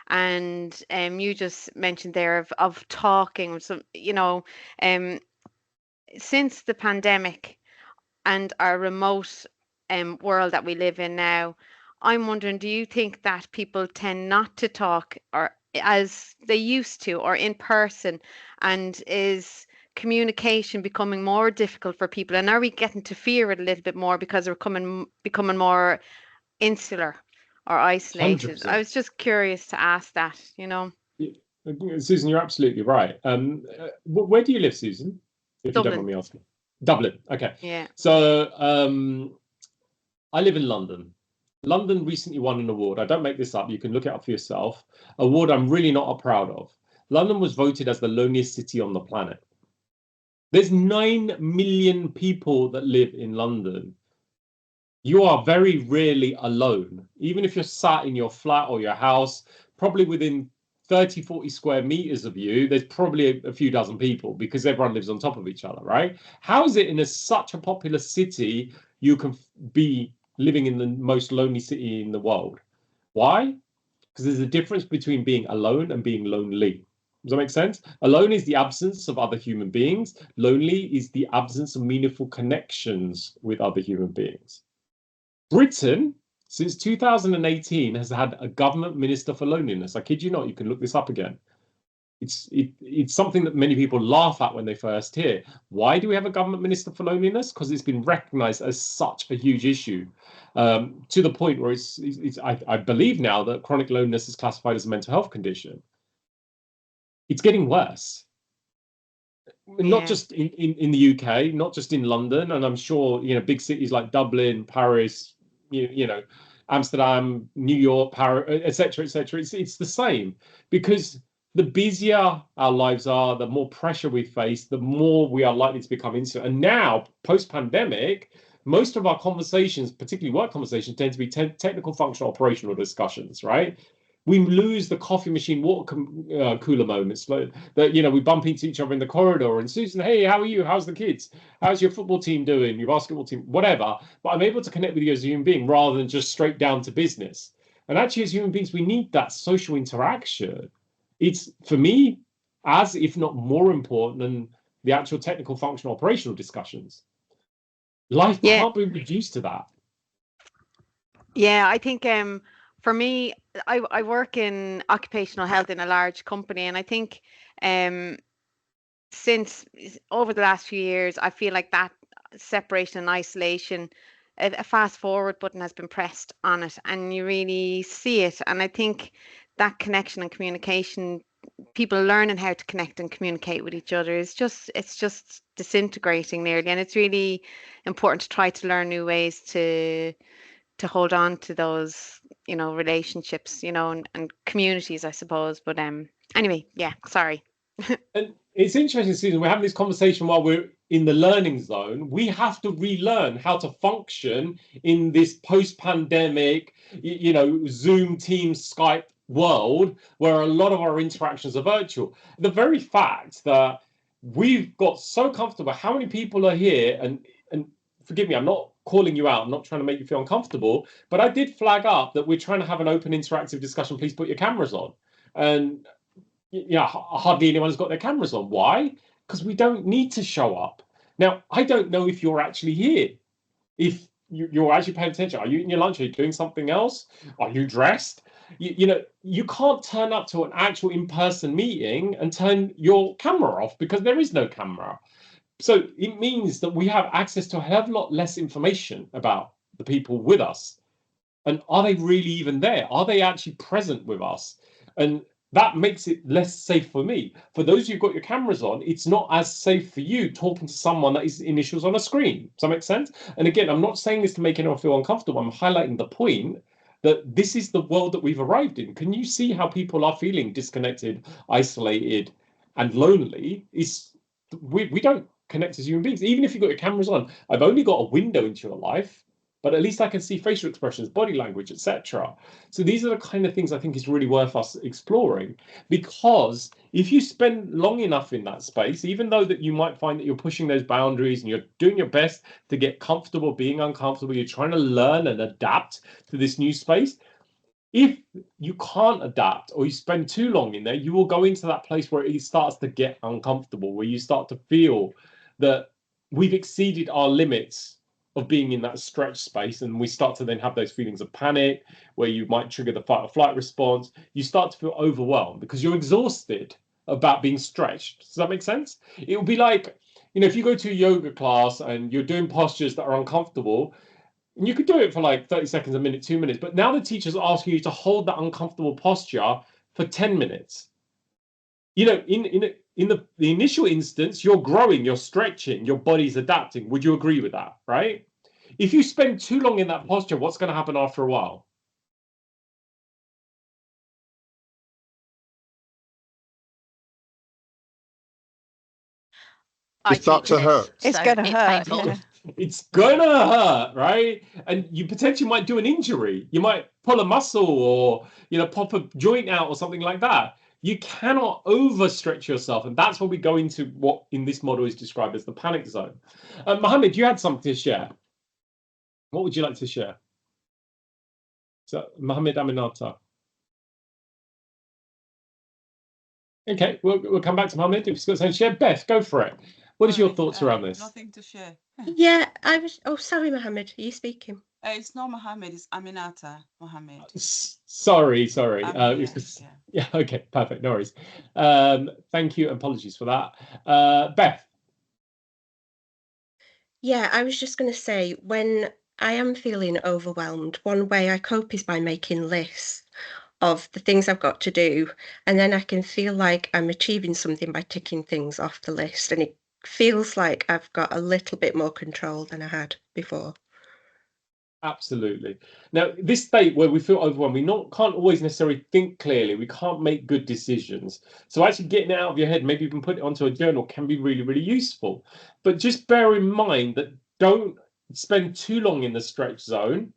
And you just mentioned there of talking. So, you know, since the pandemic and our remote world that we live in now, I'm wondering, do you think that people tend not to talk or as they used to or in person, and is communication becoming more difficult for people? And are we getting to fear it a little bit more because we're becoming more insular or isolated? 100%. I was just curious to ask that, you know. Susan, you're absolutely right. Where do you live, Susan? If Dublin. You don't mind me asking. Dublin. Okay. Yeah. So I live in London. London recently won an award. I don't make this up. You can look it up for yourself. Award I'm really not proud of. London was voted as the loneliest city on the planet. There's 9 million people that live in London. You are very rarely alone. Even if you're sat in your flat or your house, probably within 30, 40 square meters of you, there's probably a few dozen people, because everyone lives on top of each other, right? How is it in such a popular city you can be living in the most lonely city in the world? Why? Because there's a difference between being alone and being lonely. Does that make sense? Alone is the absence of other human beings. Lonely is the absence of meaningful connections with other human beings. Britain, since 2018, has had a government minister for loneliness. I kid you not, you can look this up again. It's something that many people laugh at when they first hear. Why do we have a government minister for loneliness? Because it's been recognized as such a huge issue, to the point where I believe now that chronic loneliness is classified as a mental health condition. It's getting worse. Not just in the UK, not just in London, and I'm sure, you know, big cities like Dublin, Paris, you know, Amsterdam, New York, Paris, etc., etc. It's the same, because the busier our lives are, the more pressure we face, the more we are likely to become instant. And now, post-pandemic, most of our conversations, particularly work conversations, tend to be technical, functional, operational discussions, right? We lose the coffee machine water cooler moments that, you know, we bump into each other in the corridor and Susan, hey, how are you? How's the kids? How's your football team doing? Your basketball team, whatever. But I'm able to connect with you as a human being rather than just straight down to business. And actually, as human beings, we need that social interaction. It's, for me, as if not more important than the actual technical, functional, operational discussions. Life can't be reduced to that. Yeah, I think for me, I work in occupational health in a large company, and I think since over the last few years, I feel like that separation and isolation, a fast forward button has been pressed on it, and you really see it. And I think that connection and communication, people learning how to connect and communicate with each other, it's just disintegrating nearly, and it's really important to try to learn new ways to hold on to those, you know, relationships, you know, and communities, I suppose. But anyway, yeah, sorry. And it's interesting, Susan, we're having this conversation while we're in the learning zone. We have to relearn how to function in this post-pandemic, you know, Zoom, Teams, Skype world where a lot of our interactions are virtual. The very fact that we've got so comfortable, how many people are here, and forgive me, I'm not calling you out, I'm not trying to make you feel uncomfortable, but I did flag up that we're trying to have an open interactive discussion. Please put your cameras on. And yeah, hardly anyone's got their cameras on. Why? Because we don't need to show up. Now, I don't know if you're actually here. If you're actually paying attention, are you eating your lunch? Are you doing something else? Are you dressed? You know, you can't turn up to an actual in-person meeting and turn your camera off because there is no camera. So it means that we have access to a hell of a lot less information about the people with us. And are they really even there? Are they actually present with us? And that makes it less safe for me. For those who've got your cameras on, it's not as safe for you talking to someone that is initials on a screen. Does that make sense? And again, I'm not saying this to make anyone feel uncomfortable. I'm highlighting the point that this is the world that we've arrived in. Can you see how people are feeling disconnected, isolated, and lonely? We don't connect as human beings. Even if you've got your cameras on, I've only got a window into your life, but at least I can see facial expressions, body language, etc. So these are the kind of things I think is really worth us exploring, because if you spend long enough in that space, even though that you might find that you're pushing those boundaries and you're doing your best to get comfortable being uncomfortable, you're trying to learn and adapt to this new space. If you can't adapt or you spend too long in there, you will go into that place where it starts to get uncomfortable, where you start to feel that we've exceeded our limits of being in that stretch space, and we start to then have those feelings of panic where you might trigger the fight or flight response. You start to feel overwhelmed because you're exhausted about being stretched. Does that make sense? It would be like, you know, if you go to a yoga class and you're doing postures that are uncomfortable, and you could do it for like 30 seconds, a minute, 2 minutes, but now the teacher's asking you to hold that uncomfortable posture for 10 minutes. You know, in the initial instance, you're growing, you're stretching, your body's adapting. Would you agree with that, right? If you spend too long in that posture, what's going to happen after a while? I It starts to teach hurt. this, It's so gonna it's hurt. painful. Yeah. It's gonna hurt, right? And you potentially might do an injury. You might pull a muscle or, you know, pop a joint out or something like that. You cannot overstretch yourself, and that's when we go into what in this model is described as the panic zone. Mohammed, you had something to share. What would you like to share? So, Mohammed Aminata. Okay, we'll come back to Mohammed if he's got something to share. Beth, go for it. What is your thoughts around this? Nothing to share. Yeah, I was. Oh, sorry, Mohammed. Are you speaking? It's not Mohammed. It's Aminata Mohammed. Sorry. Yeah, okay, perfect. No worries. Thank you. Apologies for that. Beth. Yeah, I was just going to say, when I am feeling overwhelmed, one way I cope is by making lists of the things I've got to do, and then I can feel like I'm achieving something by ticking things off the list, and it feels like I've got a little bit more control than I had before. Absolutely. Now, this state where we feel overwhelmed, can't always necessarily think clearly. We can't make good decisions. So actually getting it out of your head, maybe even put it onto a journal, can be really, really useful. But just bear in mind that don't spend too long in the stretch zone.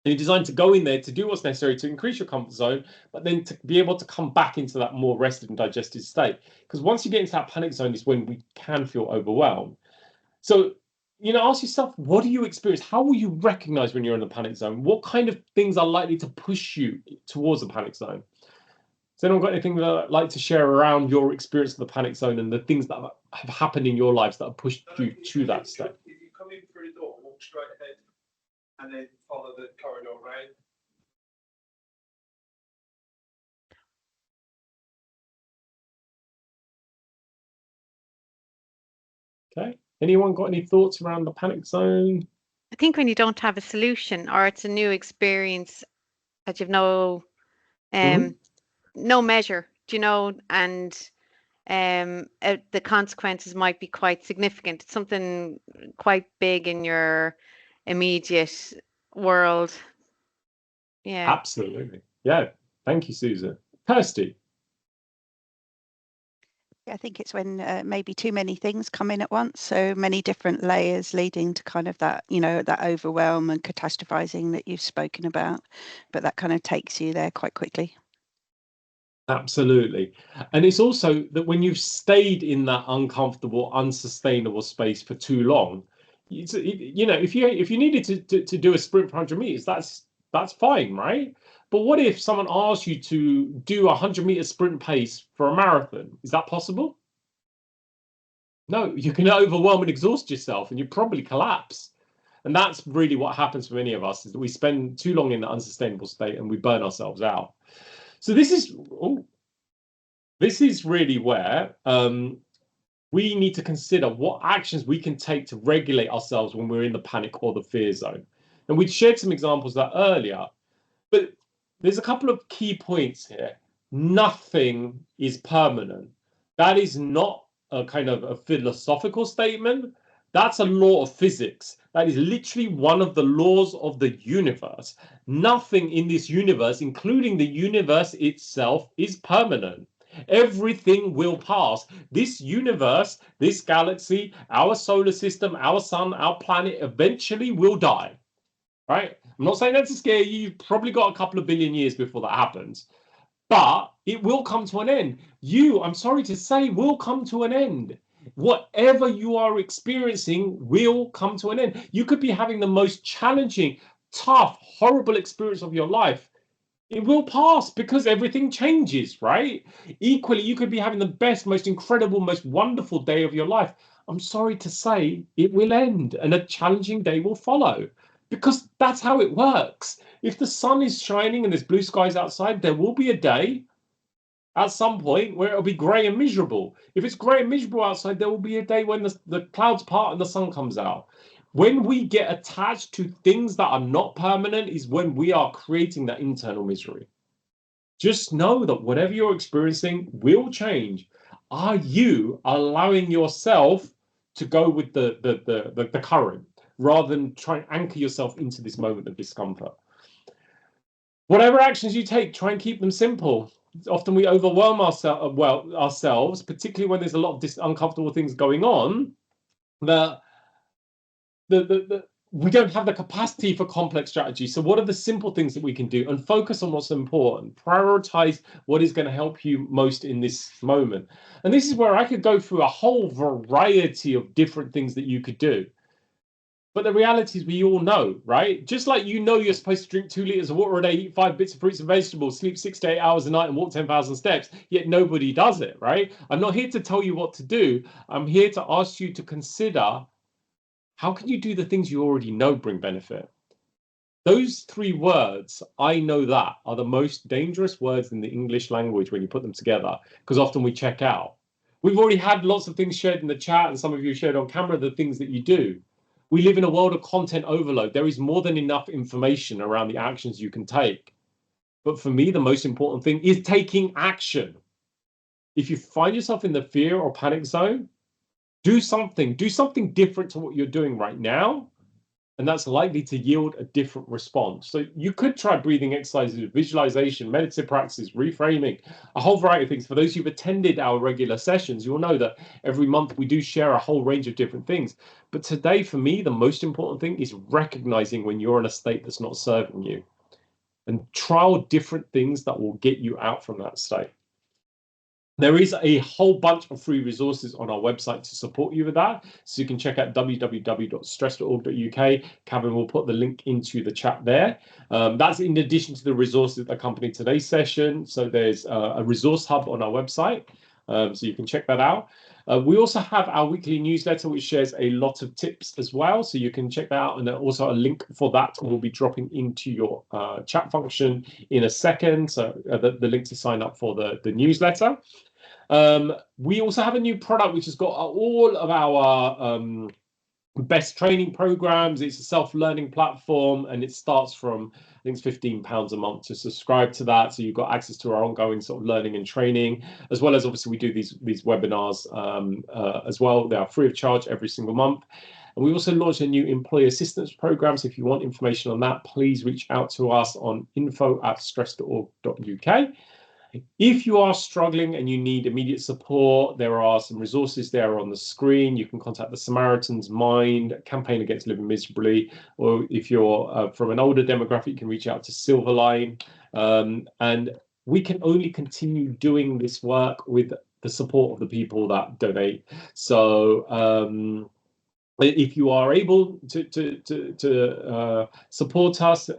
You're designed to go in there to do what's necessary to increase your comfort zone, but then to be able to come back into that more rested and digested state. Because once you get into that panic zone is when we can feel overwhelmed. So, ask yourself, what do you experience? How will you recognize when you're in the panic zone? What kind of things are likely to push you towards the panic zone? Has anyone got anything that I'd like to share around your experience of the panic zone and the things that have happened in your lives that have pushed you to that state? If you come in through the door, walk straight ahead and then follow the corridor round. Okay. Anyone got any thoughts around the panic zone? I think when you don't have a solution or it's a new experience that you've no measure, and the consequences might be quite significant. It's something quite big in your immediate world. Yeah. Absolutely. Yeah. Thank you, Susan. Kirsty. I think it's when maybe too many things come in at once, so many different layers leading to kind of that, that overwhelm and catastrophizing that you've spoken about, but that kind of takes you there quite quickly. Absolutely. And it's also that when you've stayed in that uncomfortable, unsustainable space for too long, if you needed to do a sprint for 100 meters, that's fine, right? But what if someone asked you to do a 100-meter sprint pace for a marathon? Is that possible? No, you can overwhelm and exhaust yourself and you probably collapse. And that's really what happens for many of us, is that we spend too long in the unsustainable state and we burn ourselves out. So this is really where we need to consider what actions we can take to regulate ourselves when we're in the panic or the fear zone. And we shared some examples of that earlier, but there's a couple of key points here. Nothing is permanent. That is not a kind of a philosophical statement. That's a law of physics. That is literally one of the laws of the universe. Nothing in this universe, including the universe itself, is permanent. Everything will pass. This universe, this galaxy, our solar system, our sun, our planet eventually will die. Right? I'm not saying that to scare you. You've probably got a couple of billion years before that happens. But it will come to an end. I'm sorry to say, will come to an end. Whatever you are experiencing will come to an end. You could be having the most challenging, tough, horrible experience of your life. It will pass because everything changes, right? Equally, you could be having the best, most incredible, most wonderful day of your life. I'm sorry to say, it will end and a challenging day will follow, because that's how it works. If the sun is shining and there's blue skies outside, there will be a day at some point where it'll be grey and miserable. If it's grey and miserable outside, there will be a day when the clouds part and the sun comes out. When we get attached to things that are not permanent is when we are creating that internal misery. Just know that whatever you're experiencing will change. Are you allowing yourself to go with the current rather than try and anchor yourself into this moment of discomfort? Whatever actions you take, try and keep them simple. Often we overwhelm ourselves, particularly when there's a lot of uncomfortable things going on, that we don't have the capacity for complex strategy. So what are the simple things that we can do, and focus on what's important? Prioritize what is going to help you most in this moment. And this is where I could go through a whole variety of different things that you could do. But the reality is, we all know, right? Just like you're supposed to drink 2 liters of water a day, eat 5 bits of fruits and vegetables, sleep 6 to 8 hours a night, and walk 10,000 steps, yet nobody does it, right? I'm not here to tell you what to do. I'm here to ask you to consider, how can you do the things you already know bring benefit? Those 3 words, I know that, are the most dangerous words in the English language when you put them together, because often we check out. We've already had lots of things shared in the chat, and some of you shared on camera the things that you do. We live in a world of content overload. There is more than enough information around the actions you can take. But for me, the most important thing is taking action. If you find yourself in the fear or panic zone, do something different to what you're doing right now, and that's likely to yield a different response. So you could try breathing exercises, visualization, meditative practices, reframing, a whole variety of things. For those who've attended our regular sessions, you'll know that every month we do share a whole range of different things. But today, for me, the most important thing is recognizing when you're in a state that's not serving you, and trial different things that will get you out from that state. There is a whole bunch of free resources on our website to support you with that. So you can check out www.stress.org.uk. Kevin will put the link into the chat there. That's in addition to the resources that accompany today's session. So there's a resource hub on our website. So you can check that out. We also have our weekly newsletter, which shares a lot of tips as well. So you can check that out. And also a link for that will be dropping into your chat function in a second. So the link to sign up for the newsletter. We also have a new product which has got all of our best training programs. It's a self-learning platform, and it starts from, I think it's £15 a month to subscribe to that. So you've got access to our ongoing sort of learning and training, as well as obviously we do these webinars as well. They are free of charge every single month. And we also launched a new employee assistance program. So if you want information on that, please reach out to us on info@stress.org.uk. If you are struggling and you need immediate support, there are some resources there on the screen. You can contact the Samaritan's Mind, Campaign Against Living Miserably, or if you're from an older demographic, you can reach out to Silverline. And we can only continue doing this work with the support of the people that donate. So if you are able to support us,